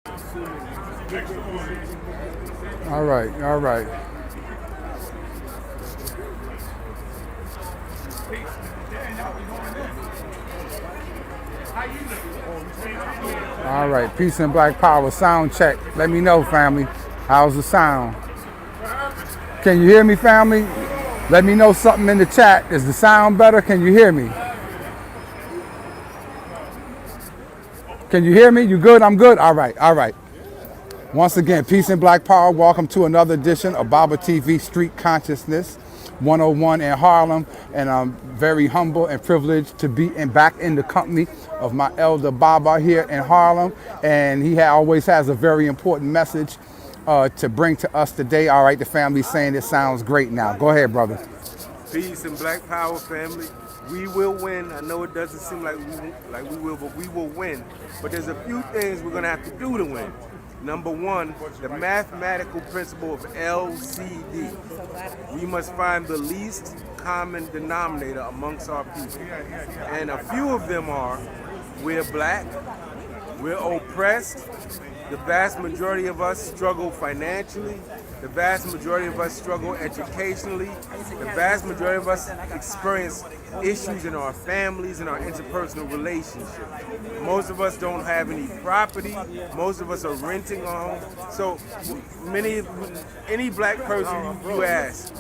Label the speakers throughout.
Speaker 1: All right, all right. All right, peace and black power, sound check. Let me know, family. How's the sound? Can you hear me, family? Let me know something in the chat. Is the sound better? Can you hear me? Can you hear me? You good? I'm good? All right, all right. Once again, peace and black power. Welcome to another edition of Baba TV Street Consciousness 101 in Harlem. And I'm very humble and privileged to be back in the company of my elder Baba here in Harlem. And he always has a very important message to bring to us today. All right, the family's saying it sounds great now. Go ahead, brother.
Speaker 2: Peace and black power, family. We will win. I know it doesn't seem like we will, but we will win. But there's a few things we're gonna have to do to win. Number one, the mathematical principle of LCD. We must find the least common denominator amongst our people. And a few of them are, we're black, we're oppressed, the vast majority of us struggle financially, the vast majority of us struggle educationally, the vast majority of us experience issues in our families and our interpersonal relationships. Most of us don't have any property, most of us are renting a home. So any black person you ask,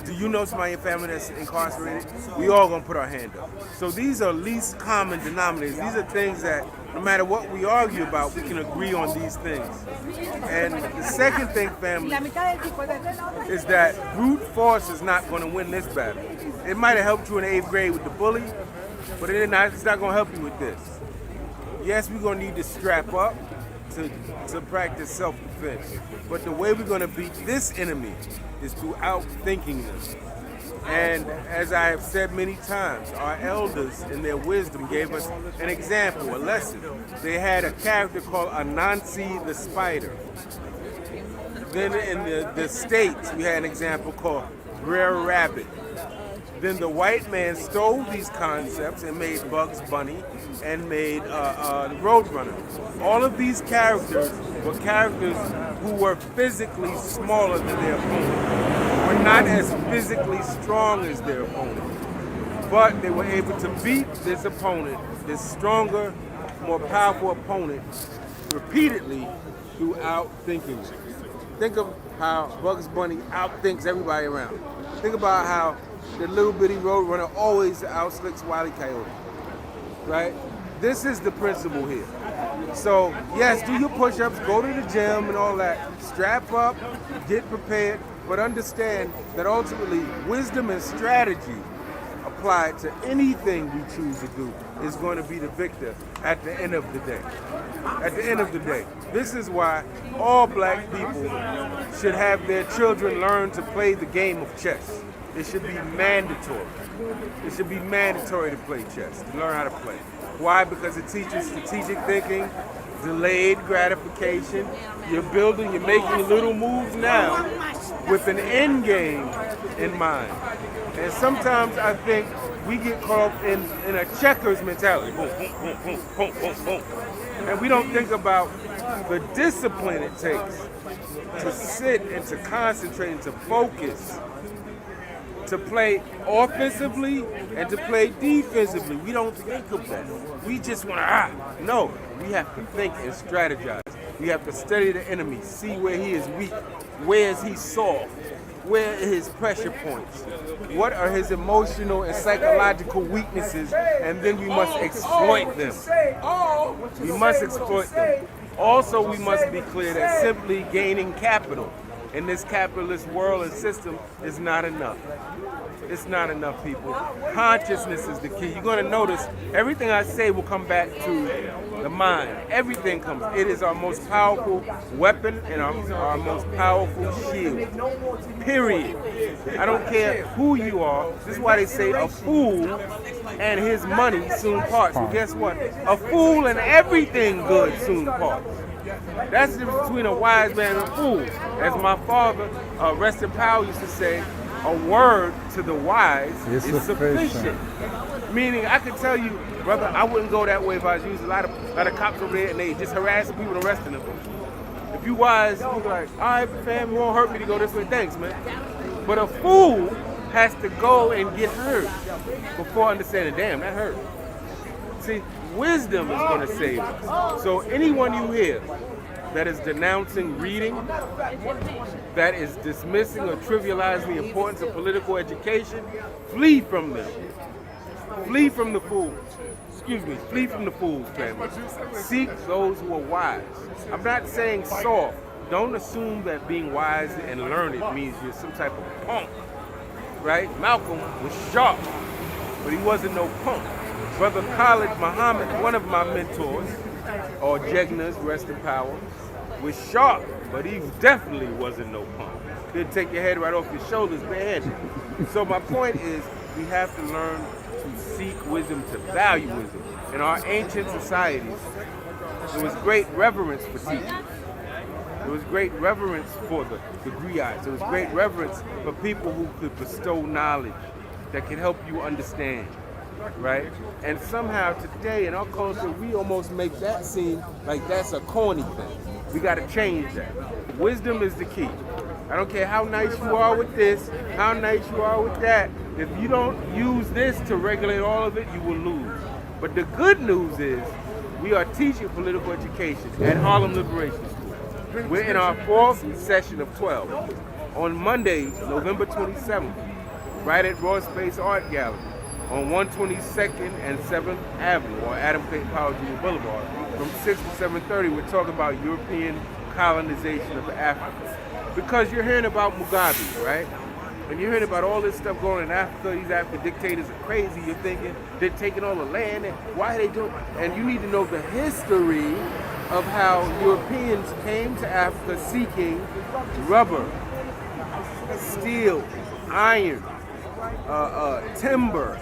Speaker 2: do you know somebody in your family that's incarcerated? We all gonna put our hand up. So these are least common denominators. These are things that no matter what we argue about, we can agree on these things. And the second thing, family, is that brute force is not gonna win this battle. It might have helped you in the 8th grade with the bully, but it's not gonna help you with this. Yes, we're gonna need to strap up to practice self-defense. But the way we're gonna beat this enemy is through outthinking them. And as I have said many times, our elders in their wisdom gave us an example, a lesson. They had a character called Anansi the Spider. Then in the States, we had an example called Brer Rabbit. Then the white man stole these concepts and made Bugs Bunny and made Roadrunner. All of these characters were characters who were physically smaller than their opponent, were not as physically strong as their opponent, but they were able to beat this opponent, this stronger, more powerful opponent, repeatedly through outthinking. Think of how Bugs Bunny outthinks everybody around. Think about how the little bitty Roadrunner always outslicks Wile E. Coyote, right? This is the principle here. So yes, do your push-ups, go to the gym and all that, strap up, get prepared, but understand that ultimately wisdom and strategy applied to anything we choose to do is going to be the victor at the end of the day. At the end of the day. This is why all black people should have their children learn to play the game of chess. It should be mandatory. It should be mandatory to play chess, to learn how to play. Why? Because it teaches strategic thinking, delayed gratification. You're making little moves now with an end game in mind. And sometimes I think we get caught up in a checkers mentality. Boom, boom, boom, boom, boom, boom, boom. And we don't think about the discipline it takes to sit and to concentrate and to focus, to play offensively and to play defensively. We don't think of that. We just want to, no. We have to think and strategize. We have to study the enemy, see where he is weak, where is he soft, where are his pressure points, what are his emotional and psychological weaknesses, and then we must exploit them. We must exploit them. Also, we must be clear that simply gaining capital in this capitalist world and system is not enough. It's not enough, people. Consciousness is the key. You're going to notice everything I say will come back to the mind. Everything comes. It is our most powerful weapon and our most powerful shield. Period. I don't care who you are. This is why they say a fool and his money soon parts. Well, guess what? A fool and everything good soon parts. That's the difference between a wise man and a fool. As my father, rest in power, used to say, a word to the wise
Speaker 1: It's
Speaker 2: is sufficient. Meaning, I could tell you, brother, I wouldn't go that way if I was using a lot of cops over there and they just harassing people and arresting them. If you wise, you be like, all right, fam, you won't hurt me to go this way. Thanks, man. But a fool has to go and get hurt before understanding, damn, that hurt. See, wisdom is going to save us. So anyone you hear that is denouncing reading, that is dismissing or trivializing the importance of political education, flee from them. Flee from the fools. Excuse me, flee from the fools, family. Seek those who are wise. I'm not saying soft. Don't assume that being wise and learned means you're some type of punk, right? Malcolm was sharp, but he wasn't no punk. Brother Khalid Muhammad, one of my mentors, or Jegnas, rest in power, was sharp, but he definitely wasn't no punk. He'd take your head right off your shoulders barehanded. So my point is, we have to learn to seek wisdom, to value wisdom. In our ancient societies, there was great reverence for teachers. There was great reverence for the griots. There was great reverence for people who could bestow knowledge that could help you understand, right? And somehow today in our culture, we almost make that seem like that's a corny thing. We got to change that. Wisdom is the key. I don't care how nice you are with this, how nice you are with that. If you don't use this to regulate all of it, you will lose. But the good news is we are teaching political education at Harlem Liberation School. We're in our 4th session of 12 on Monday, November 27th, right at Raw Space Art Gallery on 122nd and 7th Avenue or Adam Clayton Powell Jr. Boulevard. From 6 to 7:30, we're talking about European colonization of Africa. Because you're hearing about Mugabe, right? And you're hearing about all this stuff going on in Africa. These African dictators are crazy. You're thinking they're taking all the land. And why are they doing it? And you need to know the history of how Europeans came to Africa seeking rubber, steel, iron, timber,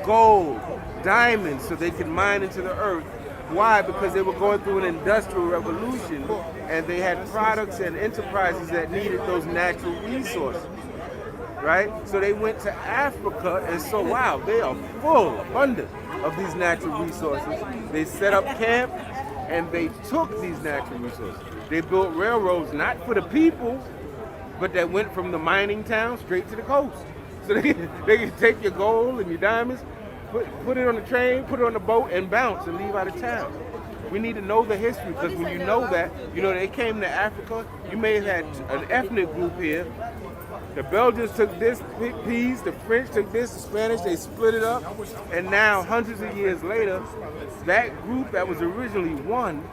Speaker 2: gold, diamonds, so they could mine into the earth. Why? Because they were going through an industrial revolution and they had products and enterprises that needed those natural resources, right? So they went to Africa and so, wow, they are full, abundant of these natural resources. They set up camp and they took these natural resources. They built railroads, not for the people, but that went from the mining town straight to the coast. So they can take your gold and your diamonds, put it on the train, put it on the boat, and bounce and leave out of town. We need to know the history, because when you know that, you know, they came to Africa, you may have had an ethnic group here. The Belgians took this piece, the French took this, the Spanish, they split it up, and now, hundreds of years later, that group that was originally one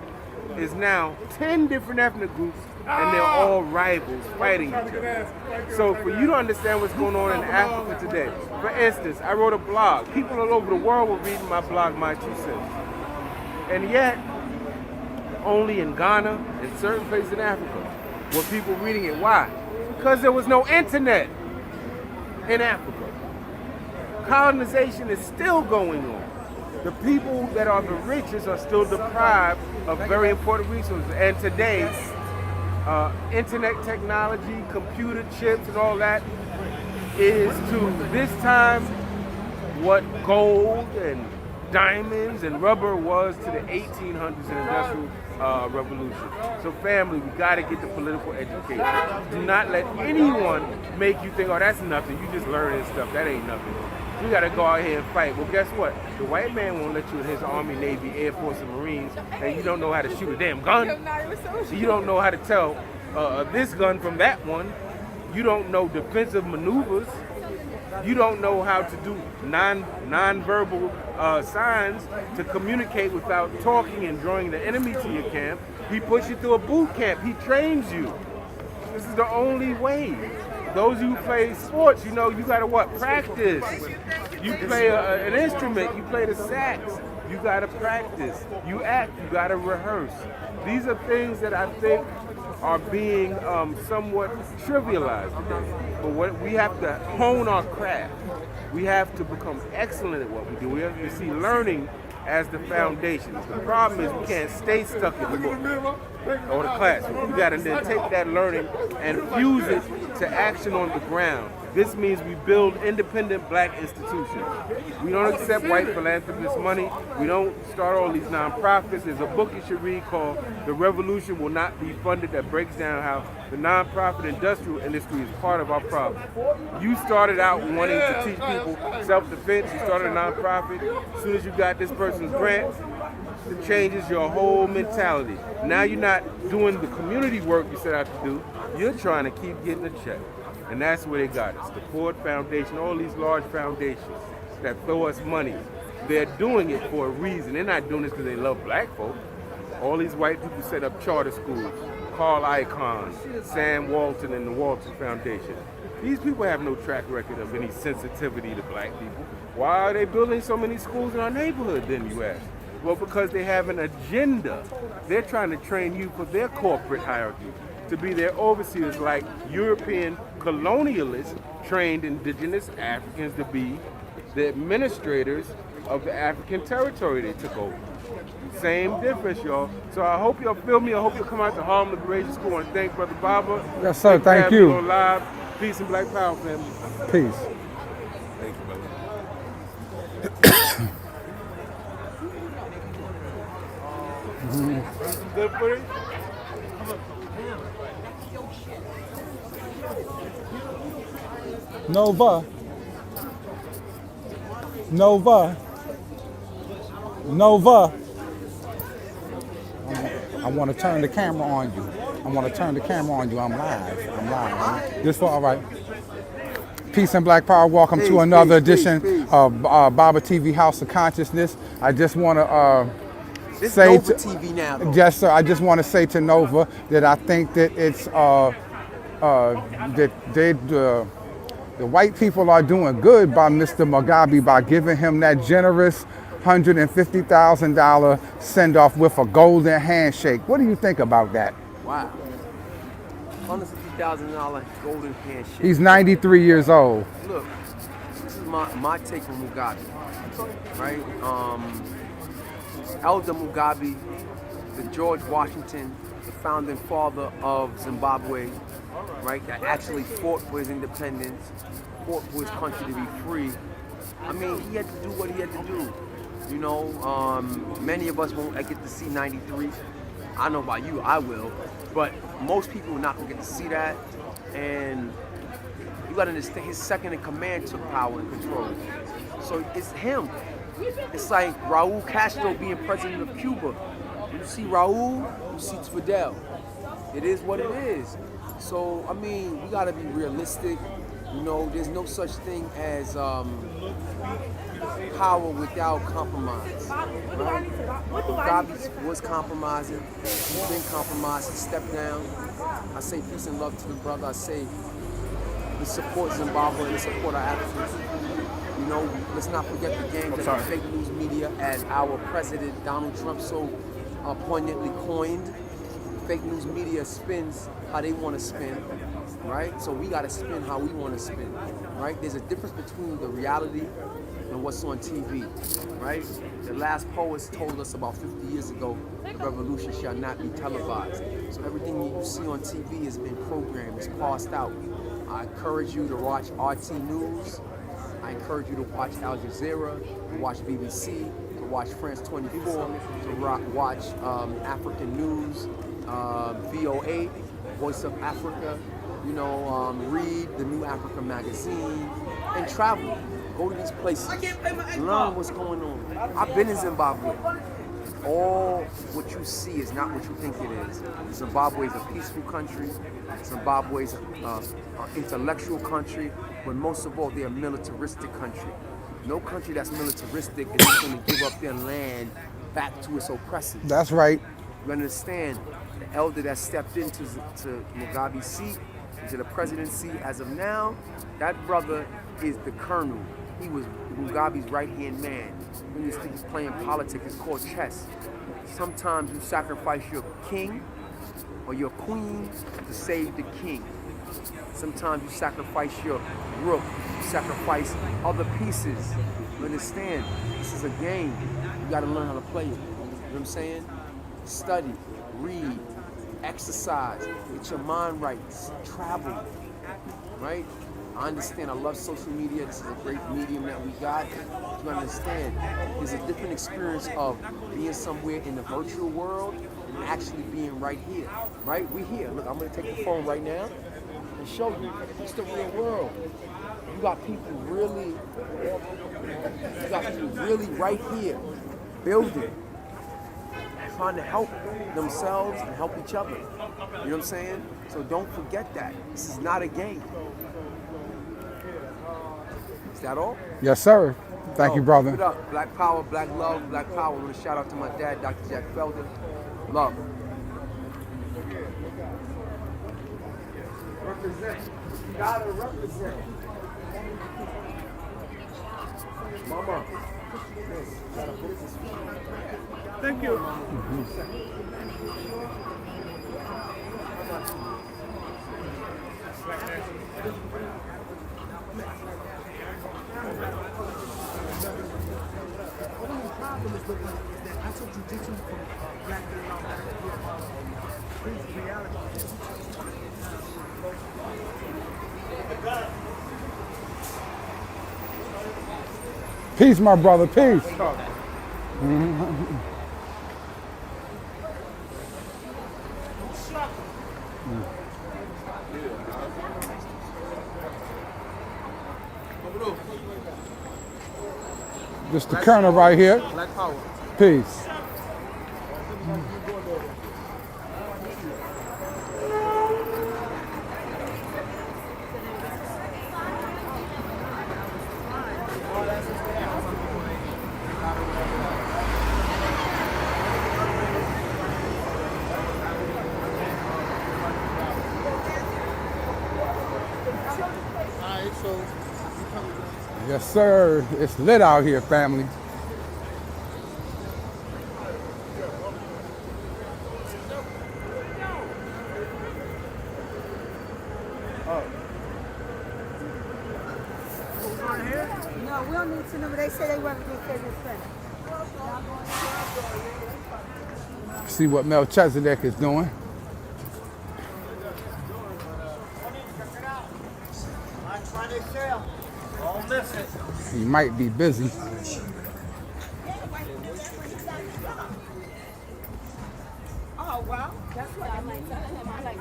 Speaker 2: is now 10 different ethnic groups, and they're all rivals fighting each other. So for you to understand what's going on in Africa today, for instance, I wrote a blog. People all over the world were reading my blog, My 2 Cents. And yet, only in Ghana and certain places in Africa were people reading it. Why? Because there was no internet in Africa. Colonization is still going on. The people that are the richest are still deprived of very important resources. And today, internet technology, computer chips and all that is to this time what gold and diamonds and rubber was to the 1800s and industrial revolution. So family, we got to get the political education. Do not let anyone make you think, oh, that's nothing. You just learning stuff. That ain't nothing. You got to go out here and fight. Well, guess what? The white man won't let you in his Army, Navy, Air Force, and Marines, and you don't know how to shoot a damn gun. You don't know how to tell this gun from that one. You don't know defensive maneuvers. You don't know how to do non-verbal signs to communicate without talking and drawing the enemy to your camp. He puts you through a boot camp. He trains you. This is the only way. Those who play sports, you know, you gotta what? Practice. You play an instrument, you play the sax, you gotta practice. You act, you gotta rehearse. These are things that I think are being somewhat trivialized today. But what we have to hone our craft. We have to become excellent at what we do. We have to see learning as the foundation. The problem is we can't stay stuck in the book or the classroom. We got to then take that learning and fuse it to action on the ground This means we build independent black institutions. We don't accept white philanthropists' money. We don't start all these nonprofits. There's a book you should read called The Revolution Will Not Be Funded that breaks down how the nonprofit industrial industry is part of our problem. You started out wanting to teach people self-defense. You started a nonprofit. As soon as you got this person's grant, it changes your whole mentality. Now you're not doing the community work you set out to do. You're trying to keep getting a check. And that's where they got us. The Ford Foundation, all these large foundations that throw us money, they're doing it for a reason. They're not doing this because they love black folk. All these white people set up charter schools. Carl Icahn, Sam Walton, and the Walton Foundation. These people have no track record of any sensitivity to black people. Why are they building so many schools in our neighborhood, then you ask? Well, because they have an agenda. They're trying to train you for their corporate hierarchy, to be their overseers, like European colonialists trained indigenous Africans to be the administrators of the African territory they took over. Same difference, y'all. So I hope y'all feel me. I hope you'll come out to Harlem Liberation School and thank Brother Baba.
Speaker 1: Yes, sir. Thank you.
Speaker 2: On live. Peace and Black Power, family.
Speaker 1: Peace.
Speaker 2: Thank you, brother. Good footage?
Speaker 1: Nova. Nova. Nova. I want to turn the camera on you. I want to turn the camera on you. I'm live. I'm live. This for all right. Peace and Black Power. Welcome to another edition of Baba TV House of Consciousness. I just want to say
Speaker 3: Nova TV now, though.
Speaker 1: Yes, sir. I just want to say to Nova that I think that it's that the white people are doing good by Mr. Mugabe by giving him that generous $150,000 send-off with a golden handshake. What do you think about that?
Speaker 3: Wow. $150,000 golden handshake.
Speaker 1: He's 93 years old.
Speaker 3: Look, this is my take on Mugabe, right? Elder Mugabe, the George Washington, the founding father of Zimbabwe, right? That actually fought for his independence, fought for his country to be free. I mean, he had to do what he had to do. You know, many of us won't get to see 93. I know about you, I will. But most people are not gonna get to see that. And you gotta understand, his second in command took power and control. So it's him. It's like Raul Castro being president of Cuba. When you see Raul, you see Fidel. It is what it is. So, I mean, we gotta be realistic. You know, there's no such thing as power without compromise. Right? Mugabe was compromising. He's been compromised. He stepped down. I say peace and love to the brother. I say we support Zimbabwe. We support our Africans. You know, let's not forget the game that the fake news media, as our president Donald Trump so poignantly coined. Fake news media spins how they want to spin, right? So we got to spin how we want to spin, right? There's a difference between the reality and what's on TV, right? The last poets told us about 50 years ago, the revolution shall not be televised. So everything you see on TV has been programmed, it's passed out. I encourage you to watch RT News. I encourage you to watch Al Jazeera, to watch BBC, to watch France 24, to watch African News, VOA, Voice of Africa, you know, read the New Africa magazine, and travel. Go to these places, learn what's going on. I've been in Zimbabwe. All what you see is not what you think it is. Zimbabwe is a peaceful country. Zimbabwe is an intellectual country, but most of all, they're a militaristic country. No country that's militaristic is going to give up their land back to its oppressors.
Speaker 1: That's right.
Speaker 3: You understand? The elder that stepped into Mugabe's seat, into the presidency as of now, that brother is the colonel. He was Mugabe's right-hand man. When you think he's playing politics, it's called chess. Sometimes you sacrifice your king or your queen to save the king. Sometimes you sacrifice your rook, you sacrifice other pieces. You understand? This is a game. You gotta learn how to play it. You know what I'm saying? Study, read, exercise, get your mind right, travel, right? I understand. I love social media. This is a great medium that we got. You understand? There's a different experience of being somewhere in the virtual world and actually being right here. Right? We're here. Look, I'm gonna take the phone right now and show you. It's the real world. You got people really. You got people really right here, building, trying to help themselves and help each other. You know what I'm saying? So don't forget that. This is not a game. Is that all?
Speaker 1: Yes, sir. Thank you, brother.
Speaker 3: Keep it up. Black power, black love, black power. I want to shout out to my dad, Dr. Jack Felder. Love. Represent. You gotta represent. Mama.
Speaker 2: Thank you.
Speaker 1: Peace, my brother. Peace. This the Colonel right here.
Speaker 3: Black power.
Speaker 1: Peace. Yes, sir. It's lit out here, family.
Speaker 4: No, we don't need to know, but they say they want to get this thing.
Speaker 1: See what Melchizedek is doing. He might be busy.
Speaker 4: Oh, well, that's what I like telling him. I like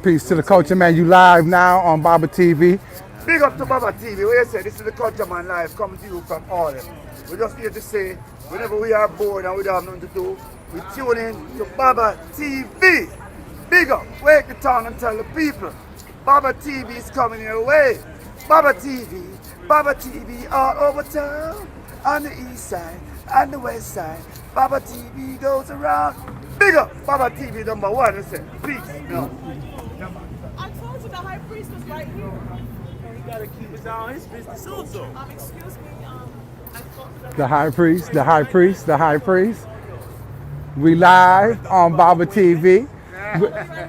Speaker 1: Peace to the culture, man. You live now on Baba TV.
Speaker 5: Big up to Baba TV. What you say? This is the Culture Man Live coming to you from Harlem. We're just here to say, whenever we are bored and we don't have nothing to do, we tune in to Baba TV. Big up. Wake the town and tell the people. Baba TV is coming your way. Baba TV all over town. On the east side and the west side. Baba TV goes around. Big up. Baba TV number one. Listen, peace. No.
Speaker 6: I told you the high priest was right here.
Speaker 2: He gotta keep it down his business also.
Speaker 6: Excuse me, I thought that
Speaker 1: The high priest, the high priest, the high priest. We live on Baba TV.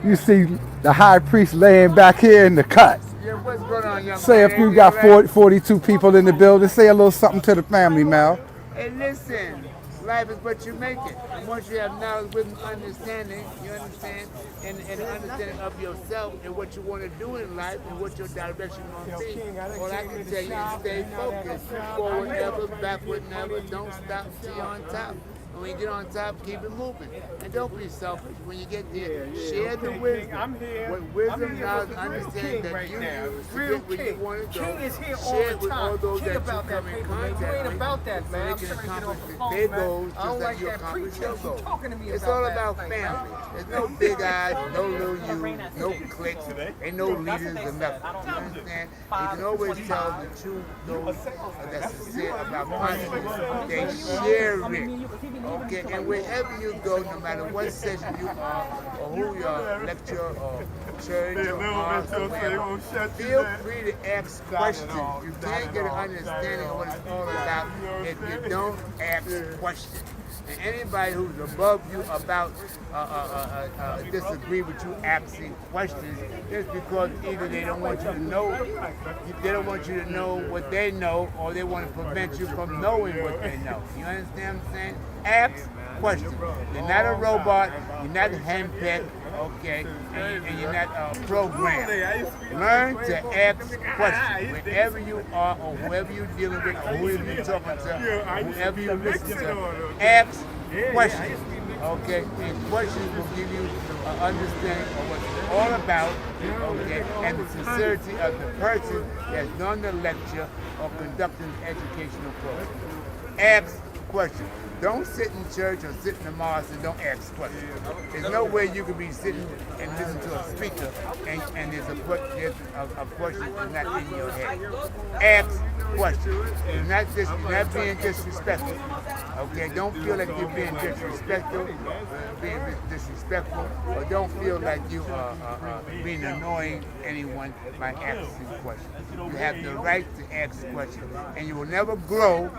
Speaker 1: You see the high priest laying back here in the cut.
Speaker 5: Yeah, what's going on, young
Speaker 1: Say if
Speaker 5: man?
Speaker 1: you got 42 people in the building, say a little something to the family, Mel.
Speaker 5: Hey, listen, life is what you make it. And once you have knowledge, wisdom, understanding, you understand, and an understanding of yourself and what you want to do in life and what your direction going to be. All I can tell you is stay focused. Forward never, backward never. Don't stop till you're on top. And when you get on top, keep it moving. And don't be selfish. When you get there, share the wisdom.
Speaker 7: I'm here.
Speaker 5: With wisdom,
Speaker 7: I'm here
Speaker 5: knowledge,
Speaker 7: for the real
Speaker 5: understand
Speaker 7: king
Speaker 5: that
Speaker 7: right
Speaker 5: you
Speaker 7: now.
Speaker 5: use to
Speaker 7: Real
Speaker 5: get where you
Speaker 7: king.
Speaker 5: want to go.
Speaker 7: King is here all
Speaker 5: Share
Speaker 7: the
Speaker 5: it with all
Speaker 7: time.
Speaker 5: those
Speaker 7: King
Speaker 5: that you
Speaker 7: about that
Speaker 5: come in
Speaker 7: paper, man. You
Speaker 5: contact
Speaker 7: ain't
Speaker 5: with,
Speaker 7: about that,
Speaker 5: so
Speaker 7: man.
Speaker 5: they
Speaker 7: I'm
Speaker 5: can
Speaker 7: trying to get
Speaker 5: accomplish
Speaker 7: off the phone,
Speaker 5: their
Speaker 7: man.
Speaker 5: goals
Speaker 7: I
Speaker 5: just
Speaker 7: don't
Speaker 5: like
Speaker 7: like
Speaker 5: you
Speaker 7: that
Speaker 5: accomplish your
Speaker 7: pretense. You
Speaker 5: goals.
Speaker 7: talking to me
Speaker 5: It's
Speaker 7: about
Speaker 5: all
Speaker 7: that
Speaker 5: about
Speaker 7: thing,
Speaker 5: family.
Speaker 7: man.
Speaker 5: There's no big eyes, no little you, no cliques, ain't no leaders or nothing. You understand? You can always tell the truth, those that's sincere about consciousness. They share it. Okay, and wherever you go, no matter what session you are, or who you are, lecture or church or mosque or whatever, feel free to ask questions. You can't get an understanding of what it's all about if you don't ask questions. And anybody who's above you about disagree with you asking questions, it's because either they don't want you to know, they don't want you to know what they know, or they want to prevent you from knowing what they know. You understand what I'm saying? Ask questions. You're not a robot. You're not handpicked. Okay, and you're not programmed. Learn to ask questions wherever you are, or whoever you're dealing with, or who you're talking to, whoever you listen to. Ask questions. Okay, and questions will give you an understanding of what it's all about. Okay, and the sincerity of the person that's done the lecture or conducting the educational program. Ask questions. Don't sit in church or sit in the mosque and don't ask questions. There's no way you can be sitting and listen to a speaker and there's a question that's not in your head. Ask questions. You're not being disrespectful. Okay, don't feel like you're being disrespectful, or don't feel like you are being annoying anyone by asking questions. You have the right to ask questions, and you will never grow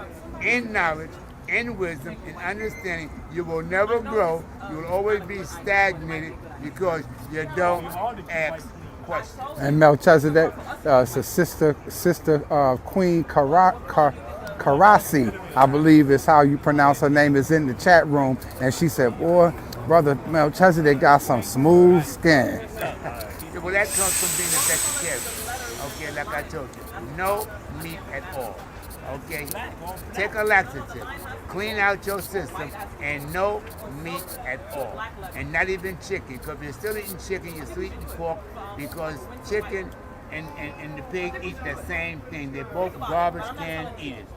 Speaker 5: in knowledge, in wisdom, in understanding. You will never grow. You will always be stagnated because you don't ask questions.
Speaker 1: And Melchizedek, it's a sister Queen Karasi, I believe is how you pronounce her name, is in the chat room, and she said, "Boy, brother Melchizedek got some smooth skin."
Speaker 5: Yeah, well, that comes from being a vegetarian. Okay, like I told you, no meat at all. Okay, take a laxative, clean out your system, and no meat at all, and not even chicken. Because if you're still eating chicken, you're still eating pork, because chicken and the pig eat the same thing. They're both garbage can eaters.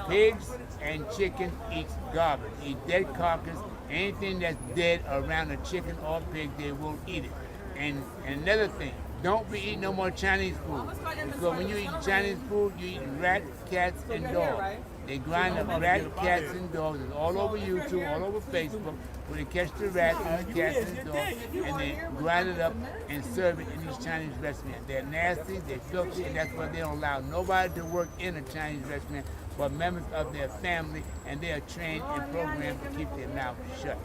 Speaker 5: Pigs and chicken eat garbage, eat dead carcass. Anything that's dead around a chicken or pig, they will eat it. And another thing, don't be eating no more Chinese food. Because when you eat Chinese food, you eat rat, cats, and dogs. They grind up rat, cats, and dogs. It's all over YouTube, all over Facebook, where they catch the rat and the cats and the dogs, and they grind it up and serve it in these Chinese restaurants. They're nasty, they're filthy, and that's why they don't allow nobody to work in a Chinese restaurant but members of their family, and they are trained and programmed to keep their mouth shut.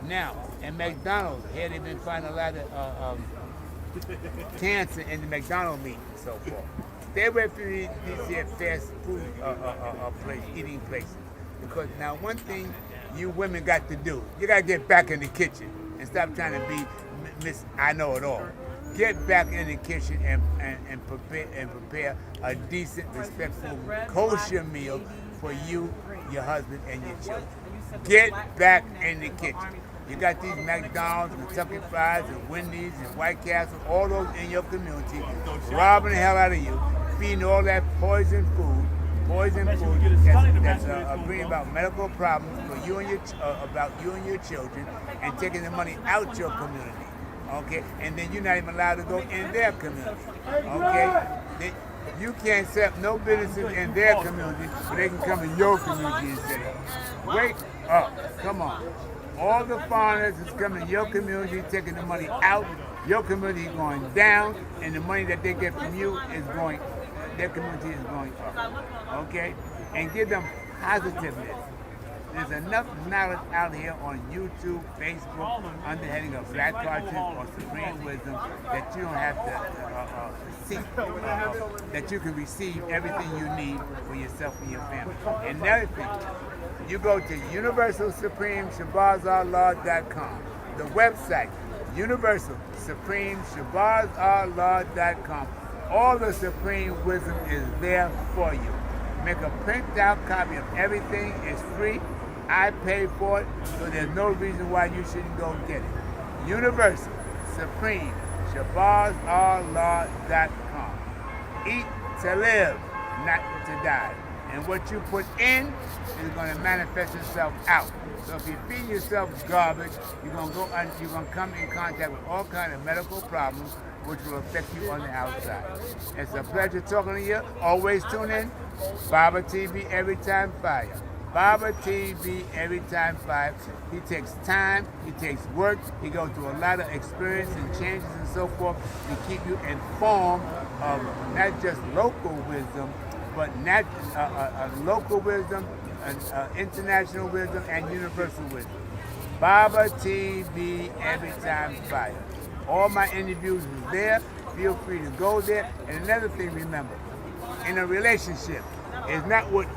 Speaker 5: Now, at McDonald's, here they've been finding a lot of cancer in the McDonald's meat and so forth. Stay away from these fast food eating places. Because now one thing you women got to do, you got to get back in the kitchen and stop trying to be Miss I know it all. Get back in the kitchen and prepare a decent, respectful, kosher meal for you, your husband, and your children. Get back in the kitchen. You got these McDonald's, Kentucky Fries, and Wendy's, and White Castle, all those in your community, robbing the hell out of you, feeding all that poison food that's bringing about medical problems for you and about you and your children, and taking the money out your community. Okay, and then you're not even allowed to go in their community. Okay, you can't set up no businesses in their community, but they can come in your community and set up. Wake up, come on. All the foreigners is coming to your community, taking the money out. Your community is going down, and the money that they get from you is going, their community is going up. Okay? And give them positiveness. There's enough knowledge out here on YouTube, Facebook, under the heading of Black Conscience or Supreme Wisdom, that you don't have to seek, that you can receive everything you need for yourself and your family. And another thing, you go to UniversalSupremeShabazarLaw.com, the website, UniversalSupremeShabazarLaw.com. All the Supreme Wisdom is there for you. Make a print out copy of everything. It's free. I pay for it, so there's no reason why you shouldn't go get it. Universal Supreme ShabazarLaw.com. Eat to live, not to die. And what you put in is going to manifest itself out. So if you feed yourself garbage, you're going to come in contact with all kinds of medical problems, which will affect you on the outside. It's a pleasure talking to you. Always tune in. Baba TV Every Time Fire. Baba TV Every Time Fire. He takes time, he takes work, he goes through a lot of experience and changes and so forth to keep you informed of not just local wisdom, but local wisdom, international wisdom, and universal wisdom. Baba TV Every Time Fire. All my interviews is there. Feel free to go there. And another thing, remember, in a relationship, it's not what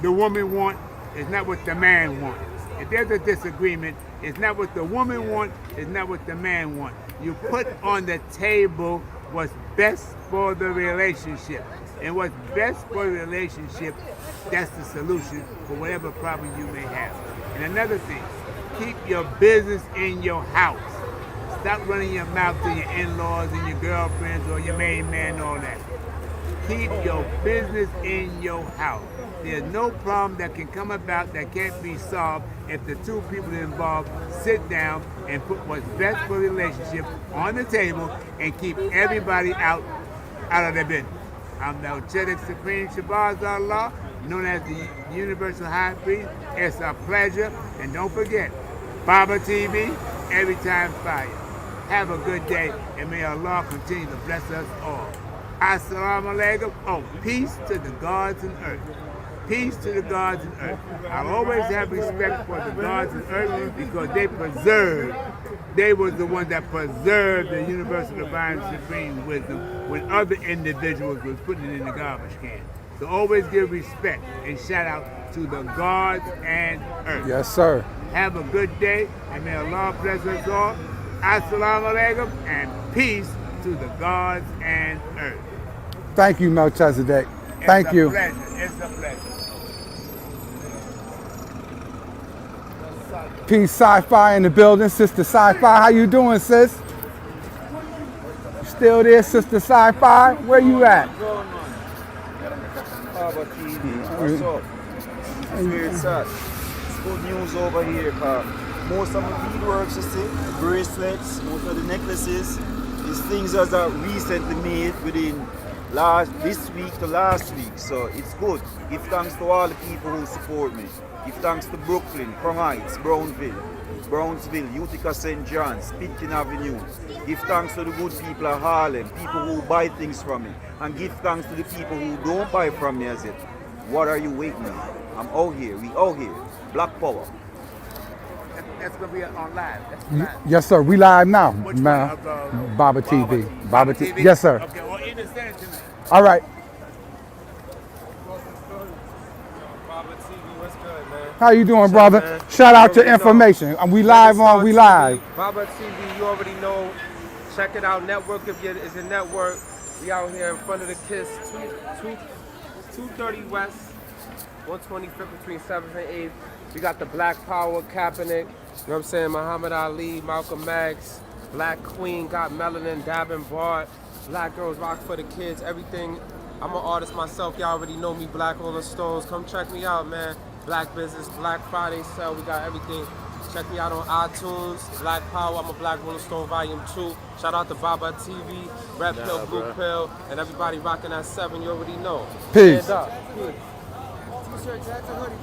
Speaker 5: the woman wants, it's not what the man wants. If there's a disagreement, it's not what the woman wants, it's not what the man wants. You put on the table what's best for the relationship. And what's best for the relationship, that's the solution for whatever problem you may have. And another thing, keep your business in your house. Stop running your mouth to your in-laws and your girlfriends or your main man and all that. Keep your business in your house. There's no problem that can come about that can't be solved if the two people involved sit down and put what's best for the relationship on the table and keep everybody out of their business. I'm Melchizedek Supreme Shabazz Allah, known as the Universal High Priest. It's a pleasure. And don't forget, Baba TV, every time fire. Have a good day, and may Allah continue to bless us all. Assalamu alaikum. Oh, peace to the gods and earth. Peace to the gods and earth. I'll always have respect for the gods and earth because they was the ones that preserved the universal divine supreme wisdom when other individuals was putting it in the garbage can. So always give respect and shout out to the gods and earth.
Speaker 1: Yes, sir.
Speaker 5: Have a good day, and may Allah bless us all. Assalamu alaikum, and peace to the gods and earth.
Speaker 1: Thank you, Melchizedek. Thank you.
Speaker 5: It's a pleasure.
Speaker 1: Peace, Sci-Fi in the building. Sister Sci-Fi, how you doing, sis? You still there, Sister Sci-Fi? Where you at?
Speaker 7: Baba TV, what's up? Spirit sad. It's good news over here, cause most of the beadworks you see, the bracelets, most of the necklaces, these things that are recently made within this week to last week. So it's good. Give thanks to all the people who support me. Give thanks to Brooklyn, Crown Heights, Brownsville, Utica St. John's, Pitkin Avenue. Give thanks to the good people of Harlem, people who buy things from me. And give thanks to the people who don't buy from me as it. What are you waiting on? I'm out here. We out here. Black Power.
Speaker 5: That's going to be on live. That's live.
Speaker 1: Yes, sir. We live now.
Speaker 5: Which
Speaker 1: Man.
Speaker 5: one of
Speaker 1: Baba TV. Baba TV. Yes, sir.
Speaker 5: Okay, well, in the stand tonight.
Speaker 1: All right.
Speaker 8: Baba TV, what's good, man?
Speaker 1: How you doing,
Speaker 8: What's up,
Speaker 1: brother?
Speaker 8: man?
Speaker 1: Shout out
Speaker 8: You
Speaker 1: to
Speaker 8: already know.
Speaker 1: information. We live on. We live.
Speaker 8: Baba TV, you already know. Check it out. Network if you is a network. We out here in front of the KISS, 230 West, 125th between 7th and 8th. We got the Black Power, Kaepernick, you know what I'm saying, Muhammad Ali, Malcolm X, Black Queen, got Melanin, Dabin Bart, Black Girls Rock for the Kids, everything. I'm an artist myself, y'all already know me, Black Rolling Stones. Come check me out, man. Black Business, Black Friday sale, we got everything. Check me out on iTunes, Black Power, I'm a Black Rolling Stone Volume 2. Shout out to Baba TV, Red Pill, Blue Pill, and everybody rocking that 7, you already know.
Speaker 1: Peace.
Speaker 8: Stand up. Peace. T-shirt, jacket, hoodie.